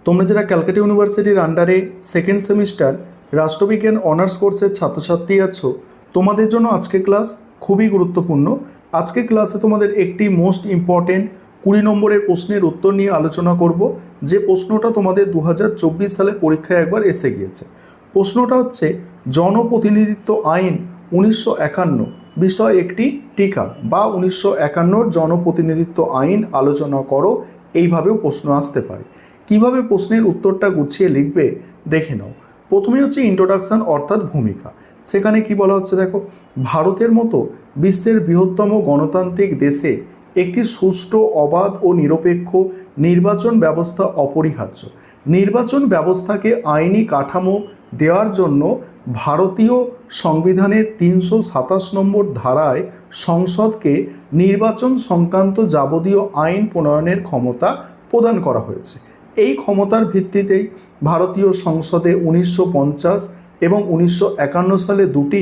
তোমরা যারা ক্যালকাটা ইউনিভার্সিটির আন্ডারে সেকেন্ড সেমিস্টার রাষ্ট্রবিজ্ঞান অনার্স কোর্সের ছাত্রছাত্রী আছো, তোমাদের জন্য আজকে ক্লাস খুবই গুরুত্বপূর্ণ। আজকে ক্লাসে তোমাদের একটি মোস্ট ইম্পর্টেন্ট 20 নম্বরের প্রশ্নের উত্তর নিয়ে আলোচনা করব, যে প্রশ্নটা তোমাদের 2024 সালে পরীক্ষায় একবার এসে গিয়েছে। প্রশ্নটা হচ্ছে জনপ্রতিনিধিত্ব আইন 1951 বিষয় একটি টিকা বা 1951 জনপ্রতিনিধিত্ব আইন আলোচনা করো, এইভাবেও প্রশ্ন আসতে পারে। কিভাবে প্রশ্নের উত্তরটা গুছিয়ে লিখবে দেখে নাও। প্রথমে হচ্ছে ইন্ট্রোডাকশন অর্থাৎ ভূমিকা। সেখানে কি বলা হচ্ছে দেখো, ভারতের মতো বিশ্বের বৃহত্তম গণতান্ত্রিক দেশে একটি সুষ্ঠু, অবাধ ও নিরপেক্ষ নির্বাচন ব্যবস্থা অপরিহার্য। নির্বাচন ব্যবস্থাকে আইনি কাঠামো দেওয়ার জন্য ভারতীয় সংবিধানের 327 নম্বর ধারায় সংসদকে নির্বাচন সংক্রান্ত যাবতীয় আইন প্রণয়নের ক্ষমতা প্রদান করা হয়েছে। এই ক্ষমতার ভিত্তিতেই ভারতীয় সংসদে 1950 এবং 1951 সালে দুটি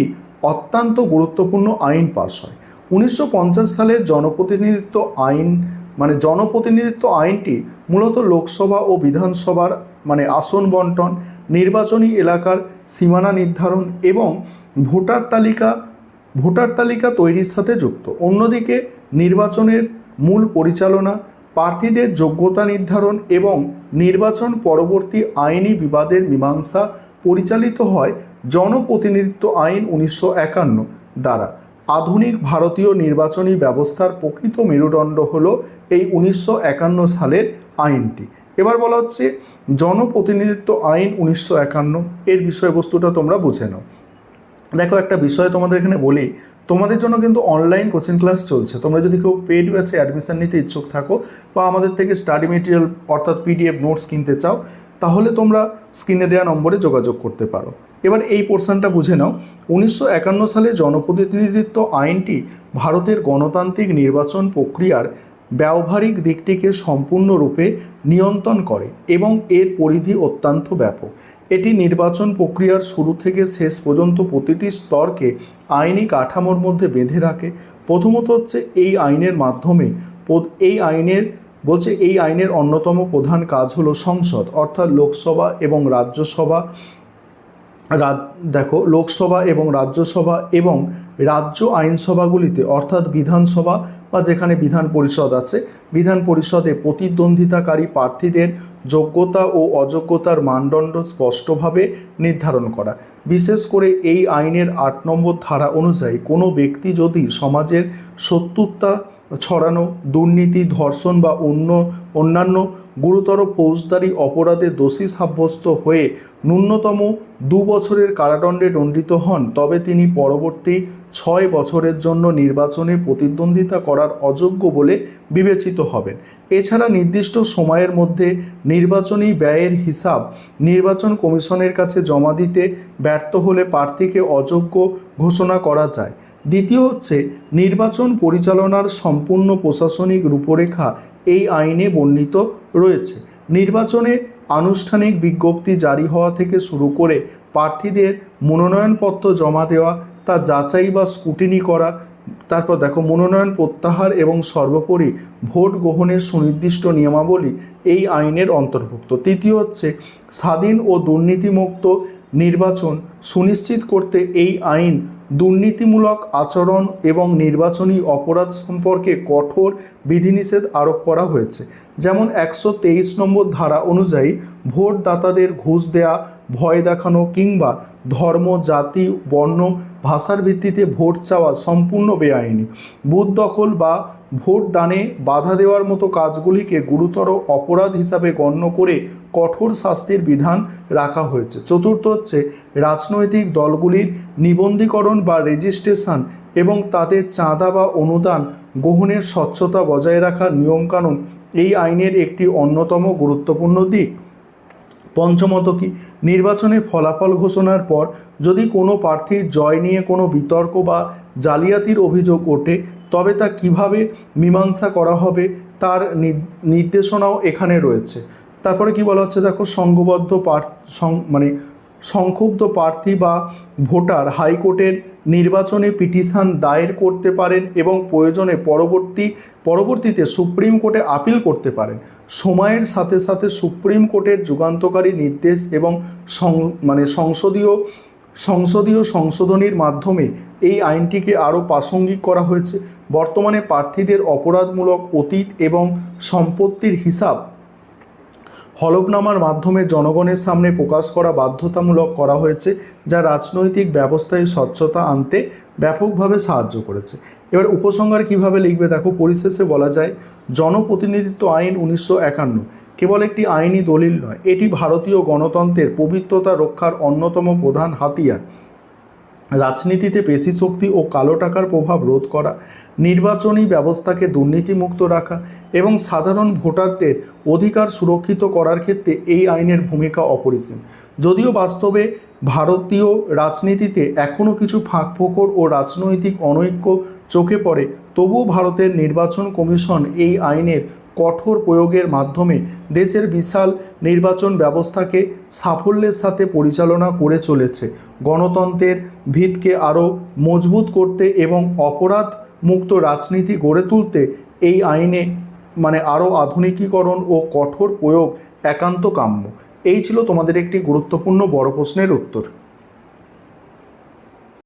অত্যন্ত গুরুত্বপূর্ণ আইন পাস হয়। 1950 সালের জনপ্রতিনিধিত্ব আইন জনপ্রতিনিধিত্ব আইনটি মূলত লোকসভা ও বিধানসভার আসন বন্টন, নির্বাচনী এলাকার সীমানা নির্ধারণ এবং ভোটার তালিকা তৈরির সাথে যুক্ত। অন্যদিকে নির্বাচনের মূল পরিচালনা, প্রার্থীদের যোগ্যতা নির্ধারণ এবং নির্বাচন পরবর্তী আইনি বিবাদের মীমাংসা পরিচালিত হয় জনপ্রতিনিধিত্ব আইন 1951 দ্বারা। আধুনিক ভারতীয় নির্বাচনী ব্যবস্থার প্রকৃত মেরুদণ্ড হল এই 1951 সালের আইনটি। এবার বলা হচ্ছে জনপ্রতিনিধিত্ব আইন 1951 এর বিষয়বস্তুটা তোমরা বুঝে নাও। দেখো, একটা বিষয় তোমাদের এখানে বলি, তোমাদের জন্য কিন্তু অনলাইন কোচিং ক্লাস চলছে। তোমরা যদি কেউ পেড ব্যাচে অ্যাডমিশন নিতে ইচ্ছুক থাকো বা আমাদের থেকে স্টাডি মেটেরিয়াল অর্থাৎ পিডিএফ নোটস কিনতে চাও, তাহলে তোমরা স্ক্রিনে দেওয়া নম্বরে যোগাযোগ করতে পারো। এবার এই পোর্শনটা বুঝে নাও। 1951 সালে জনপ্রতিনিধিত্ব আইনটি ভারতের গণতান্ত্রিক নির্বাচন প্রক্রিয়ার ব্যবহারিক দিকটিকে সম্পূর্ণরূপে নিয়ন্ত্রণ করে এবং এর পরিধি অত্যন্ত ব্যাপক। এটি নির্বাচন প্রক্রিয়ার শুরু থেকে শেষ পর্যন্ত প্রতিটি স্তরকে আইনি কাঠামোর মধ্যে বেঁধে রাখে। প্রথমত হচ্ছে এই আইনের মাধ্যমে এই আইনের অন্যতম প্রধান কাজ হলো সংসদ অর্থাৎ লোকসভা এবং রাজ্যসভা এবং রাজ্য আইনসভাগুলিতে অর্থাৎ বিধানসভা বা যেখানে বিধান পরিষদ আছে, বিধান পরিষদে প্রতিদ্বন্দ্বিতাকারী প্রার্থীদের যোগ্যতা ও অযোগ্যতার মানদণ্ড স্পষ্টভাবে নির্ধারণ করা। বিশেষ করে এই আইনের 8 নম্বর ধারা অনুযায়ী কোনো ব্যক্তি যদি সমাজের শত্রুতা ছড়ানো, দুর্নীতি, ধর্ষণ বা অন্যান্য গুরুতর ফৌজদারি অপরাধে দোষী সাব্যস্ত হয়ে ন্যূনতম 2 বছরের কারাদণ্ডে দণ্ডিত হন, তবে তিনি পরবর্তী 6 বছরের জন্য নির্বাচনে প্রতিদ্বন্দ্বিতা করার অযোগ্য বলে বিবেচিত হবেন। এছাড়া নির্দিষ্ট সময়ের মধ্যে নির্বাচনী ব্যয়ের হিসাব নির্বাচন কমিশনের কাছে জমা দিতে ব্যর্থ হলে প্রার্থীকে অযোগ্য ঘোষণা করা যায়। দ্বিতীয় হচ্ছে নির্বাচন পরিচালনার সম্পূর্ণ প্রশাসনিক রূপরেখা এই আইনে বর্ণিত রয়েছে। নির্বাচনে আনুষ্ঠানিক বিজ্ঞপ্তি জারি হওয়া থেকে শুরু করে প্রার্থীদের মনোনয়নপত্র জমা দেওয়া, তা যাচাই বা স্ক্রুটিনি করা, তারপর দেখো মনোনয়ন প্রত্যাহার এবং সর্বোপরি ভোট গ্রহণের সুনির্দিষ্ট নিয়মাবলী এই আইনের অন্তর্ভুক্ত। তৃতীয় হচ্ছে স্বাধীন ও দুর্নীতিমুক্ত নির্বাচন সুনিশ্চিত করতে এই আইন দুর্নীতিমূলক আচরণ এবং নির্বাচনী অপরাধ সম্পর্কে কঠোর বিধিনিষেধ আরোপ করা হয়েছে। যেমন 123 নম্বর ধারা অনুযায়ী ভোটদাতাদের ঘুষ দেয়া, ভয় দেখানো কিংবা ধর্ম, জাতি, বর্ণ, ভাষার ভিত্তিতে ভোট চাওয়া সম্পূর্ণ বেআইনি। বুথ দখল বা ভোট দানে বাধা দেওয়ার মতো কাজগুলিকে গুরুতর অপরাধ হিসাবে গণ্য করে কঠোর শাস্তির বিধান রাখা হয়েছে। চতুর্থ হচ্ছে রাজনৈতিক দলগুলির নিবন্ধীকরণ বা রেজিস্ট্রেশন এবং তাদের চাঁদা বা অনুদান গ্রহণের স্বচ্ছতা বজায় রাখার নিয়মকানুন এই আইনের একটি অন্যতম গুরুত্বপূর্ণ দিক। পঞ্চমত কি, নির্বাচনের ফলাফল ঘোষণার পর যদি কোনো প্রার্থীর জয় নিয়ে কোনো বিতর্ক বা জালিয়াতির অভিযোগ ওঠে, তবে তা কিভাবে মীমাংসা করা হবে তার নির্দেশনাও এখানে রয়েছে। তারপরে কি বলা হচ্ছে দেখো, সংক্ষুব্ধ প্রার্থী বা ভোটার হাইকোর্টের নির্বাচনে পিটিশন দায়ের করতে পারেন এবং প্রয়োজনে পরবর্তীতে সুপ্রিম কোর্টে আপিল করতে পারেন। সময়ের সাথে সাথে সুপ্রিম কোর্টের যুগান্তকারী নির্দেশ এবং সংসদীয় সংশোধনীর মাধ্যমে এই আইনটিকে আরও প্রাসঙ্গিক করা হয়েছে। বর্তমানে প্রার্থীদের অপরাধমূলক অতীত এবং সম্পত্তির হিসাব হলফনামার মাধ্যমে জনগণের সামনে প্রকাশ করা বাধ্যতামূলক করা হয়েছে, যা রাজনৈতিক ব্যবস্থায় স্বচ্ছতা আনতে ব্যাপকভাবে সাহায্য করেছে। এবার উপসংহার কিভাবে লিখবে দেখো, পরিশেষে বলা যায় জনপ্রতিনিধিত্ব আইন 1951 কেবল একটি আইনি দলিল নয়, এটি ভারতীয় গণতন্ত্রের পবিত্রতা রক্ষার অন্যতম প্রধান হাতিয়ার। রাজনীতিতে পেশি শক্তি ও কালো টাকার প্রভাব রোধ করা, নির্বাচনী ব্যবস্থাকে দুর্নীতিমুক্ত রাখা এবং সাধারণ ভোটারদের অধিকার সুরক্ষিত করার ক্ষেত্রে এই আইনের ভূমিকা অপরিসীম। যদিও বাস্তবে ভারতীয় রাজনীতিতে এখনও কিছু ফাঁকফোকর ও রাজনৈতিক অনৈক্য চোখে পড়ে, তবুও ভারতের নির্বাচন কমিশন এই আইনের কঠোর প্রয়োগের মাধ্যমে দেশের বিশাল নির্বাচন ব্যবস্থাকে সাফল্যের সাথে পরিচালনা করে চলেছে। গণতন্ত্রের ভিতকে আরও মজবুত করতে এবং অপরাধ মুক্ত রাজনীতি গড়ে তুলতে এই আইনে আরও আধুনিকীকরণ ও কঠোর প্রয়োগ একান্ত কাম্য। এই ছিল তোমাদের একটি গুরুত্বপূর্ণ বড় প্রশ্নের উত্তর।